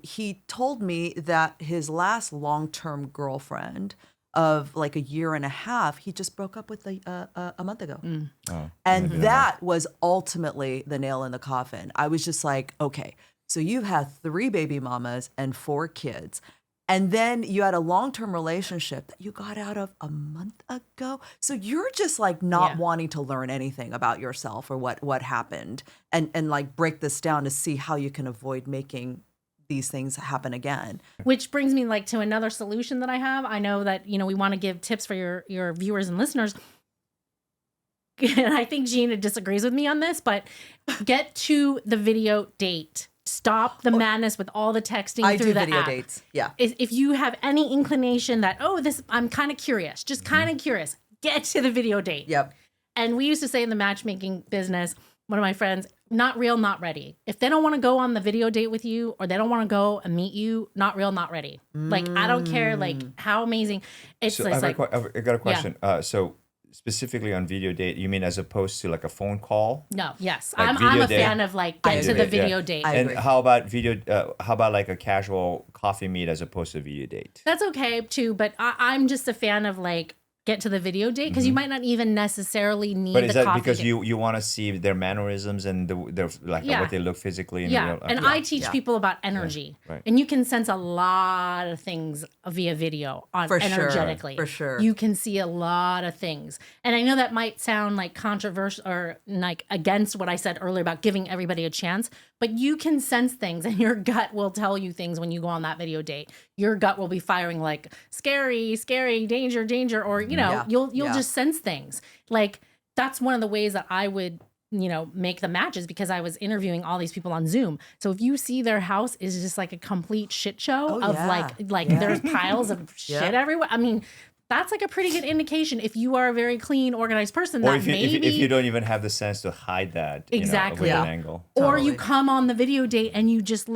He told me that his last long-term girlfriend of like a year and a half, he just broke up with a month ago. Oh, And maybe that was ultimately the nail in the coffin. I was just like, okay, so you've had 3 baby mamas and 4 kids. And then you had a long-term relationship that you got out of a month ago. So you're just like not wanting to learn anything about yourself or what happened and like break this down to see how you can avoid making these things happen again. Which brings me like to another solution that I have. I know that, we want to give tips for your viewers and listeners. And I think Gina disagrees with me on this, but get to the video date. Stop the madness with all the texting I through do the video app. dates. Yeah. If you have any inclination that, I'm kind of curious, just kind of curious, get to the video date. Yep. And we used to say in the matchmaking business, one of my friends, not real, not ready. If they don't want to go on the video date with you or they don't want to go and meet you, not real, not ready. Like, I don't care like how amazing. It's So it's like, I got a question. So specifically on video date, you mean as opposed to like a phone call? no, yes. Like I'm video a date? fan of like get to the video date. I And agree. how about how about like a casual coffee meet as opposed to a video date? That's okay too, but I'm just a fan of like get to the video date because you might not even necessarily need But is the that coffee because date. you want to see their mannerisms and their like Yeah. what they look physically in Yeah, real? and I teach people about energy, right. and you can sense a lot of things via video on For sure, energetically. for sure. You can see a lot of things, and I know that might sound like controversial or like against what I said earlier about giving everybody a chance, but you can sense things, and your gut will tell you things when you go on that video date. Your gut will be firing like scary, scary, danger, danger, or you know, you'll just sense things. Like that's one of the ways that I would make the matches because I was interviewing all these people on Zoom. So if you see their house is just like a complete shit show of like there's piles of shit everywhere. I mean, that's like a pretty good indication if you are a very clean, organized person. Or that if you don't even have the sense to hide that exactly with an angle. Or you come on the video date and you just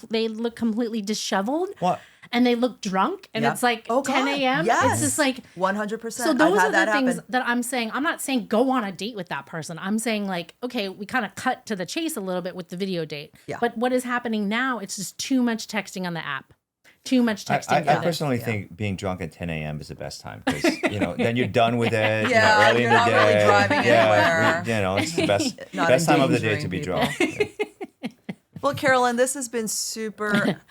they look completely disheveled. What? And they look drunk, and it's like 10 a.m. Yes. It's just like 100%. So those are the things that I'm saying. I'm not saying go on a date with that person. I'm saying like, okay, we kind of cut to the chase a little bit with the video date. Yeah. But what is happening now? It's just too much texting on the app. Too much texting. I personally think being drunk at 10 a.m. is the best time because then you're done with it. Yeah, early you're in the not day. really driving anywhere. It's the Not best time of the day endangering to be people. drunk. Well, Carolyn, this has been super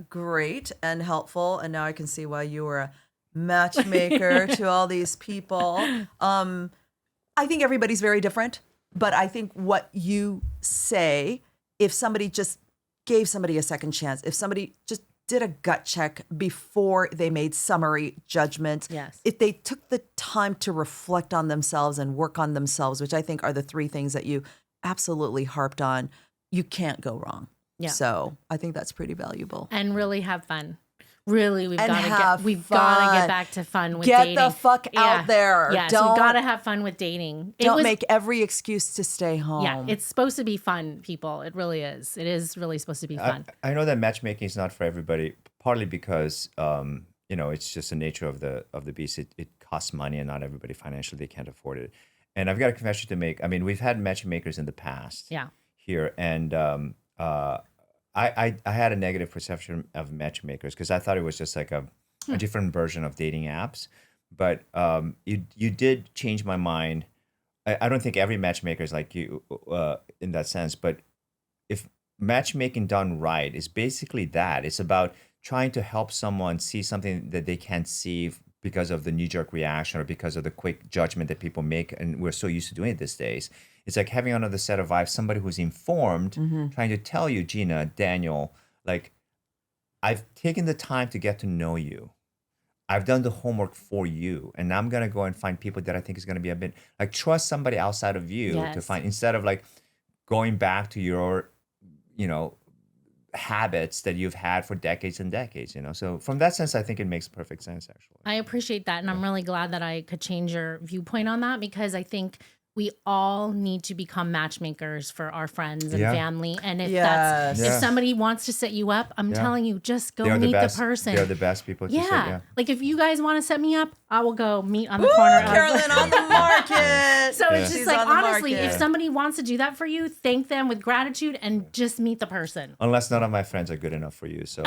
great and helpful, and now I can see why you were a matchmaker to all these people. I think everybody's very different, but I think what you say, if somebody just gave somebody a second chance, if somebody just did a gut check before they made summary judgments, if they took the time to reflect on themselves and work on themselves, which I think are the three things that you absolutely harped on, you can't go wrong. Yeah. So I think that's pretty valuable. And really have fun. Really, we've got to get back to fun with dating. Get the fuck out there. Yes, we've got to have fun with dating. Don't make every excuse to stay home. Yeah, it's supposed to be fun, people. It really is. It is really supposed to be fun. I know that matchmaking is not for everybody, partly because it's just the nature of the beast. It costs money, and not everybody financially can't afford it. And I've got a confession to make. I mean, we've had matchmakers in the past. Yeah. Here, and I had a negative perception of matchmakers because I thought it was just like a different version of dating apps. But you did change my mind. I don't think every matchmaker is like you in that sense, but if matchmaking done right is basically that. It's about trying to help someone see something that they can't see because of the knee-jerk reaction or because of the quick judgment that people make, and we're so used to doing it these days. It's like having another set of eyes, somebody who's informed, trying to tell you, Gina, Daniel, like, I've taken the time to get to know you. I've done the homework for you, and now I'm going to go and find people that I think is going to be a bit, like, trust somebody outside of you to find, instead of, like, going back to your, habits that you've had for decades and decades, So from that sense, I think it makes perfect sense, actually. I appreciate that. And I'm really glad that I could change your viewpoint on that because I think we all need to become matchmakers for our friends and family. And if somebody wants to set you up, I'm telling you, just go meet the person. They're the best people to set, Like if you guys want to set me up, I will go meet on the corner. Carolyn on the market. So it's just like, honestly, if somebody wants to do that for you, thank them with gratitude and just meet the person. Unless none of my friends are good enough for you. So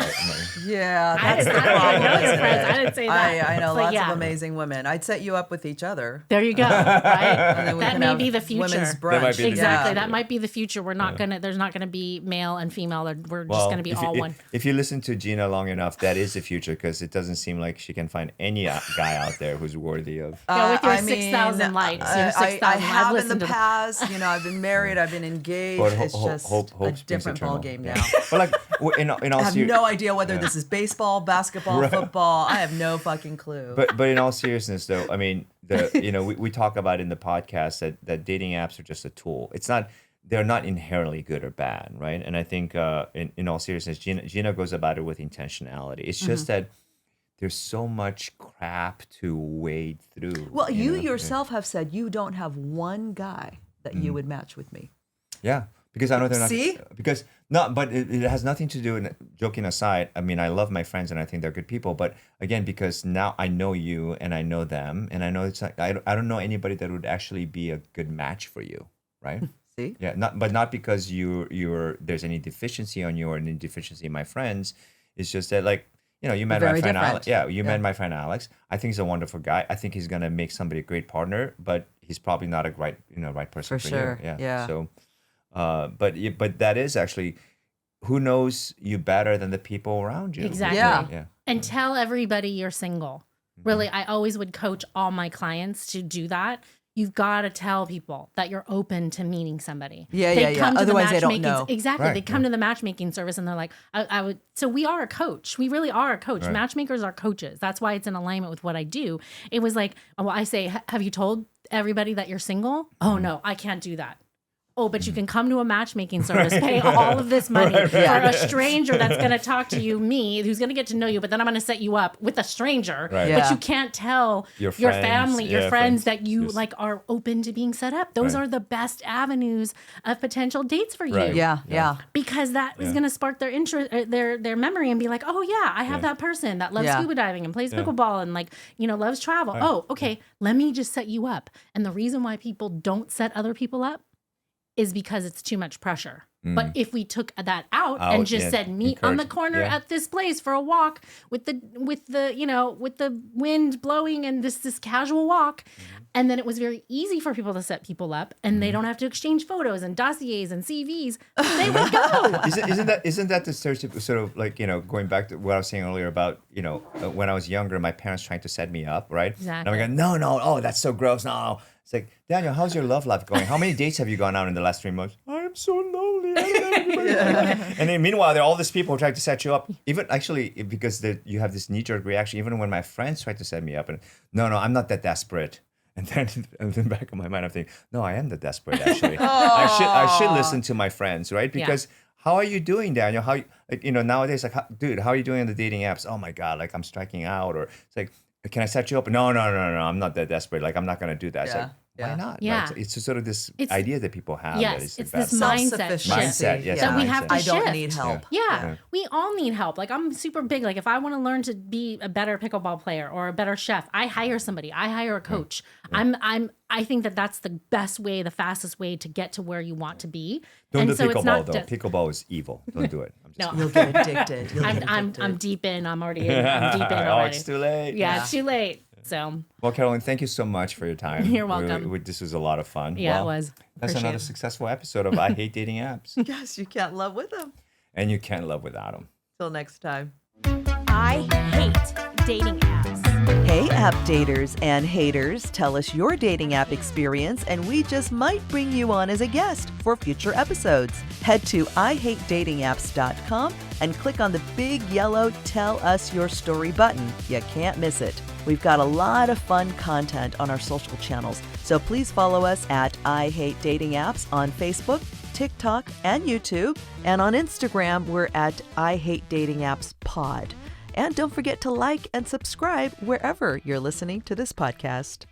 yeah, that's the problem. I don't know your friends. I didn't say that. I know lots of amazing women. I'd set you up with each other. There you go. Right? That may be the future. Women's brunch. Exactly. That might be the future. We're not there's not gonna be male and female. We're just gonna be all one. If you listen to Gina long enough, that is the future because it doesn't seem like she can find any guy out there who's worthy of. With your 6,000 likes. I have in the past. I've been married. I've been engaged. It's just a different ball game now. But like in all I have no idea whether this is baseball, basketball, football. I have no fucking clue. But in all seriousness, though, I mean, we talk about in the podcast that dating apps are just a tool. It's not. They're not inherently good or bad, right? And I think in all seriousness, Gina goes about it with intentionality. It's just that there's so much crap to wade through. Well, you yourself have said you don't have one guy that you would match with me. Yeah, because I know they're not. See? Because no, but it has nothing to do. And joking aside, I mean, I love my friends and I think they're good people. But again, because now I know you and I know them, and I know it's like I don't know anybody that would actually be a good match for you, right? See? Yeah, not because you're there's any deficiency on you or any deficiency in my friends. It's just that, like, you met my Very friend different. Alex. Yeah, you met my friend Alex. I think he's a wonderful guy. I think he's gonna make somebody a great partner, but he's probably not a right person For for sure. you. Yeah. So, but that is actually, who knows you better than the people around you? Exactly. Yeah. Yeah. And tell everybody you're single. Really, I always would coach all my clients to do that. You've got to tell people that you're open to meeting somebody. Yeah, They yeah, yeah. come to the Otherwise they don't matchmaking- know. Exactly. Right, They come to the matchmaking service and they're like, I would. So we are a coach. We really are a coach. Right. Matchmakers are coaches. That's why it's in alignment with what I do. It was like, well, I say, have you told everybody that you're single? Oh, no, I can't do that. Oh, but you can come to a matchmaking service, pay all of this money for a stranger that's going to talk to you, me, who's going to get to know you, but then I'm going to set you up with a stranger. Right. Yeah. But you can't tell Your your friends, family, your yeah, friends friends. that you Yes. like are open to being set up. Those Right. are the best avenues of potential dates for you. Right. Yeah. Because that is Yeah. going to spark their interest, their memory, and be like, oh yeah, I have that person that loves Yeah. scuba diving and plays pickleball and loves travel. Oh, okay, let me just set you up. And the reason why people don't set other people up is because it's too much pressure. But if we took that out and Out, just yeah, said, meet on the encourage- corner yeah. at this place for a walk with the wind blowing and this casual walk, and then it was very easy for people to set people up, and they don't have to exchange photos and dossiers and CVs. They would go. Isn't that the stereotype, sort of like, going back to what I was saying earlier about, when I was younger, my parents trying to set me up, right? Exactly. And I'm going, no, oh, that's so gross. No. It's like, Daniel, how's your love life going? How many dates have you gone out in the last 3 months? I'm so lonely. I don't know anybody. And then meanwhile, there are all these people trying to set you up. Even actually, because you have this knee-jerk reaction, even when my friends try to set me up, and no, I'm not that desperate. And then in the back of my mind, I'm thinking, no, I am the desperate, actually. I should listen to my friends, right? Because how are you doing, Daniel? Nowadays, like, dude, how are you doing on the dating apps? Oh my God, like I'm striking out. Or it's like, can I set you up? No, I'm not that desperate. Like, I'm not going to do that. It's like, why not? Yeah. Right? It's sort of this idea that people have. Yes, that is it's the this best. mindset shift. Mindset, yes, that we have to I don't shift. need help. Yeah, we all need help. Like, I'm super big. Like, if I want to learn to be a better pickleball player or a better chef, I hire somebody. I hire a coach. I think that that's the best way, the fastest way to get to where you want to be. Don't do so it's pickleball, not though. Pickleball is evil. Don't do it. No, You'll get addicted. I'm deep in. I'm already in. I'm deep in Oh, already. it's too late. Yeah, it's too late. So Well, Caroline, thank you so much for your time. You're welcome. This was a lot of fun. yeah, Well, it was. That's Appreciate another it. successful episode of I Hate Dating Apps. Yes, you can't love with them. And you can't love without them. Till next time. I hate dating apps. Hey, app daters and haters, tell us your dating app experience, and we just might bring you on as a guest for future episodes. Head to IHateDatingApps.com and click on the big yellow Tell Us Your Story button. You can't miss it. We've got a lot of fun content on our social channels, so please follow us at I Hate Dating Apps on Facebook, TikTok, and YouTube. And on Instagram, we're at I Hate Dating Apps Pod. And don't forget to like and subscribe wherever you're listening to this podcast.